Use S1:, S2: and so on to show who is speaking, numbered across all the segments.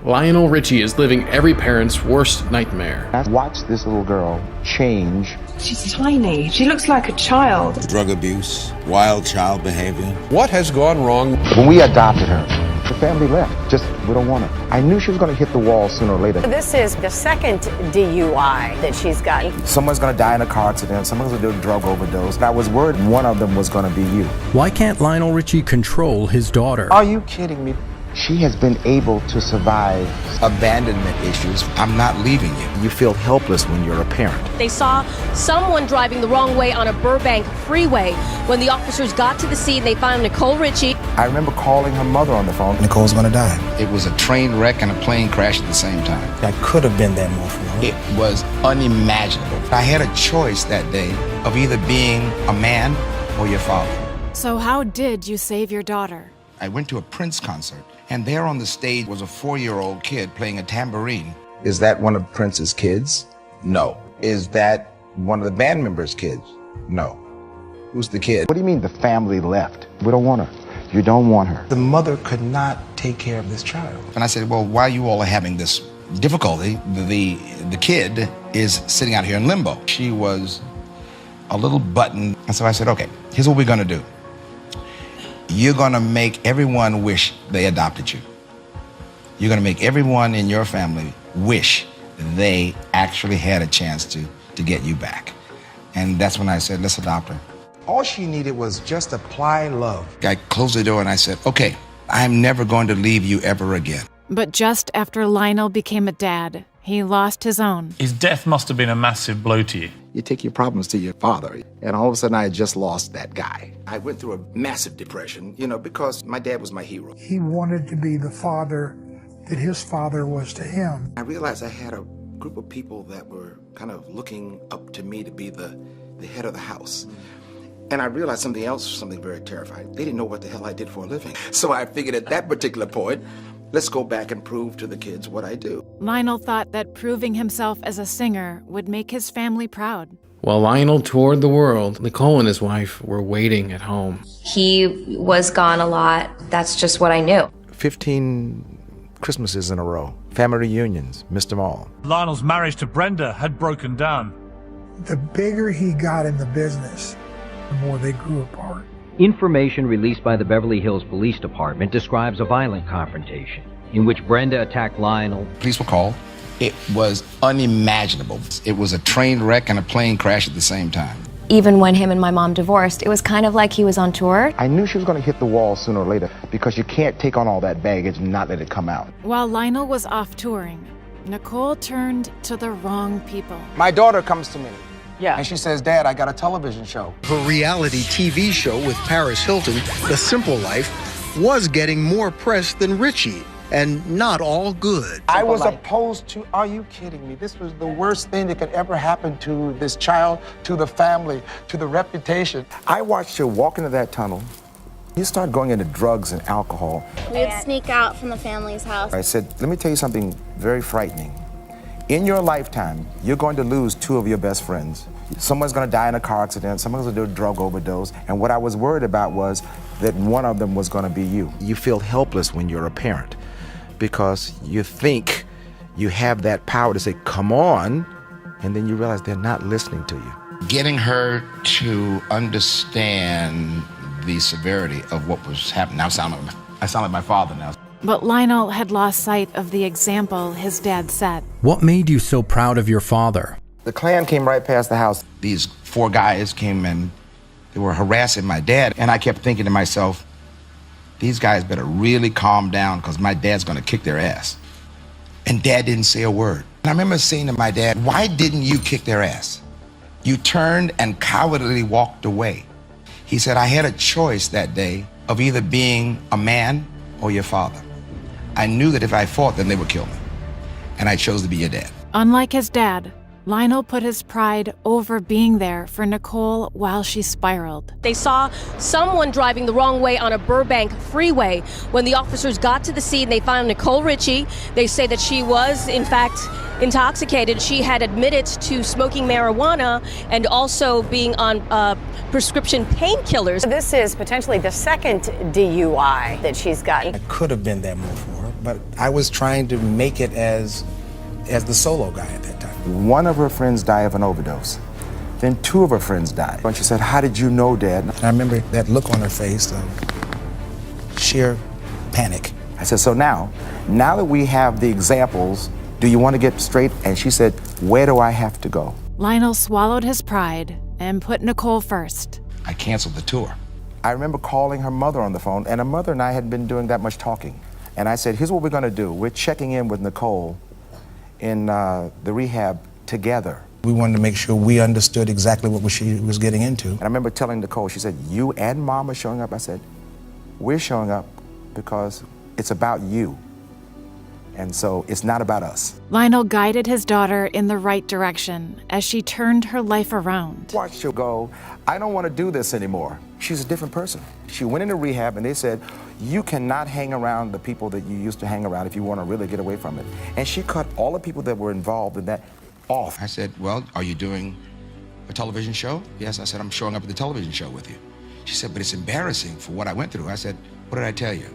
S1: Lionel Richie is living every parent's worst nightmare.
S2: I watched this little girl change.
S3: She's tiny. She looks like a child.
S4: Drug abuse, wild child behavior.
S5: What has gone wrong?
S2: When we adopted her, the family left. Just, we don't want her. I knew she was going to hit the wall sooner or later.
S6: This is the second DUI that she's gotten.
S2: Someone's going to die in a car accident. Someone's going to do a drug overdose. I was worried one of them was going to be you.
S7: Why can't Lionel Richie control his daughter?
S2: Are you kidding me? She has been able to survive
S4: Abandonment issues. I'm not leaving you.
S2: You feel helpless when you're a parent.
S8: They saw someone driving the wrong way on a Burbank freeway. When the officers got to the scene, they found Nicole Richie.
S2: I remember calling her mother on the phone.
S9: Nicole's gonna die.
S4: It was a train wreck and a plane crash at the same time.
S9: I could have been there more for her.
S4: It was unimaginable. I had a choice that day of either being a man or your father.
S10: So how did you save your daughter?
S4: I went to a Prince concert, and there on the stage was a 4-year-old kid playing a tambourine.
S2: Is that one of Prince's kids?
S4: No.
S2: Is that one of the band members' kids?
S4: No. Who's the kid?
S2: What do you mean the family left? We don't want her. You don't want her.
S9: The mother could not take care of this child.
S4: And I said, well, while you all are having this difficulty, the kid is sitting out here in limbo. She was a little button. And so I said, okay, here's what we're gonna do. You're gonna make everyone wish they adopted you. You're gonna make everyone in your family wish they actually had a chance to get you back. And that's when I said, let's adopt her.
S9: All she needed was just apply love.
S4: I closed the door and I said, okay, I'm never going to leave you ever again.
S10: But just after Lionel became a dad, he lost his own.
S11: His death must have been a massive blow to you.
S12: You take your problems to your father, and all of a sudden I had just lost that guy. I went through a massive depression, because my dad was my hero.
S13: He wanted to be the father that his father was to him.
S12: I realized I had a group of people that were kind of looking up to me to be the head of the house. And I realized something very terrifying. They didn't know what the hell I did for a living. So I figured at that particular point, let's go back and prove to the kids what I do.
S10: Lionel thought that proving himself as a singer would make his family proud.
S1: While Lionel toured the world, Nicole and his wife were waiting at home.
S14: He was gone a lot. That's just what I knew.
S2: 15 Christmases in a row. Family reunions, missed them all.
S11: Lionel's marriage to Brenda had broken down.
S13: The bigger he got in the business, the more they grew apart.
S15: Information released by the Beverly Hills Police Department describes a violent confrontation in which Brenda attacked Lionel.
S4: Police were called. It was unimaginable. It was a train wreck and a plane crash at the same time.
S14: Even when him and my mom divorced, it was kind of like he was on tour.
S2: I knew she was going to hit the wall sooner or later because you can't take on all that baggage and not let it come out.
S10: While Lionel was off touring, Nicole turned to the wrong people.
S9: My daughter comes to me.
S6: Yeah.
S9: And she says, Dad, I got a television show.
S5: Her reality TV show with Paris Hilton, The Simple Life, was getting more press than Richie, and not all good.
S9: I was opposed to, are you kidding me? This was the worst thing that could ever happen to this child, to the family, to the reputation.
S2: I watched her walk into that tunnel. You start going into drugs and alcohol.
S16: We'd sneak out from the family's house.
S2: I said, let me tell you something very frightening. In your lifetime, you're going to lose 2 of your best friends. Someone's going to die in a car accident, someone's going to do a drug overdose, and what I was worried about was that one of them was going to be you. You feel helpless when you're a parent because you think you have that power to say, come on, and then you realize they're not listening to you.
S4: Getting her to understand the severity of what was happening. I sound like my father now.
S10: But Lionel had lost sight of the example his dad set.
S7: What made you so proud of your father?
S2: The Klan came right past the house.
S4: These 4 guys came and they were harassing my dad. And I kept thinking to myself, these guys better really calm down because my dad's going to kick their ass. And Dad didn't say a word. And I remember saying to my dad, why didn't you kick their ass? You turned and cowardly walked away. He said, I had a choice that day of either being a man or your father. I knew that if I fought, then they would kill me. And I chose to be your dad.
S10: Unlike his dad, Lionel put his pride over being there for Nicole while she spiraled.
S8: They saw someone driving the wrong way on a Burbank freeway. When the officers got to the scene, they found Nicole Richie. They say that she was, in fact, intoxicated. She had admitted to smoking marijuana and also being on prescription painkillers.
S6: This is potentially the second DUI that she's gotten.
S9: I could have been there more for her.
S2: but I was trying to make it as the solo guy at that time. One of her friends died of an overdose. Then two of her friends died. And she said, "How did you know, Dad?" And I remember that look on her face of sheer panic. I said, "So now that we have the examples, do you want to get straight?" And she said, "Where do I have to go?"
S10: Lionel swallowed his pride and put Nicole first.
S4: I canceled the tour.
S2: I remember calling her mother on the phone, and her mother and I hadn't been doing that much talking. And I said, "Here's what we're going to do. We're checking in with Nicole in the rehab together." We wanted to make sure we understood exactly what she was getting into. And I remember telling Nicole, she said, "You and Mom are showing up?" I said, "We're showing up because it's about you. And so it's not about us."
S10: Lionel guided his daughter in the right direction as she turned her life around.
S2: Watched her go, "I don't want to do this anymore." She's a different person. She went into rehab and they said, "You cannot hang around the people that you used to hang around if you want to really get away from it." And she cut all the people that were involved in that off.
S4: I said, "Well, are you doing a television show?" "Yes." I said, "I'm showing up at the television show with you." She said, "But it's embarrassing for what I went through." I said, "What did I tell you?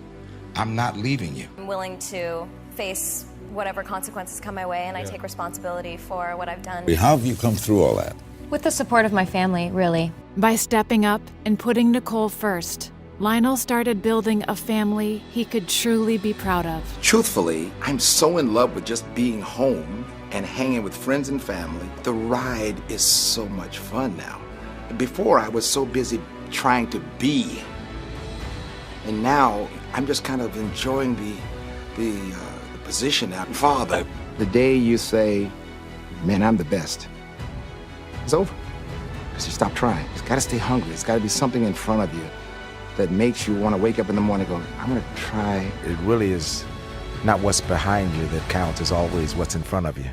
S4: I'm not leaving you."
S14: I'm willing to face whatever consequences come my way, and I take responsibility for what I've done.
S17: How have you come through all that?
S14: With the support of my family, really.
S10: By stepping up and putting Nicole first, Lionel started building a family he could truly be proud of.
S12: Truthfully, I'm so in love with just being home and hanging with friends and family. The ride is so much fun now. Before, I was so busy trying to be. And now, I'm just kind of enjoying the position now. Father, the day you say, "Man, I'm the best," it's over. Because you stop trying. It's got to stay hungry. It's got to be something in front of you that makes you want to wake up in the morning and go, "I'm going to try."
S2: It really is not what's behind you that counts. It's always what's in front of you.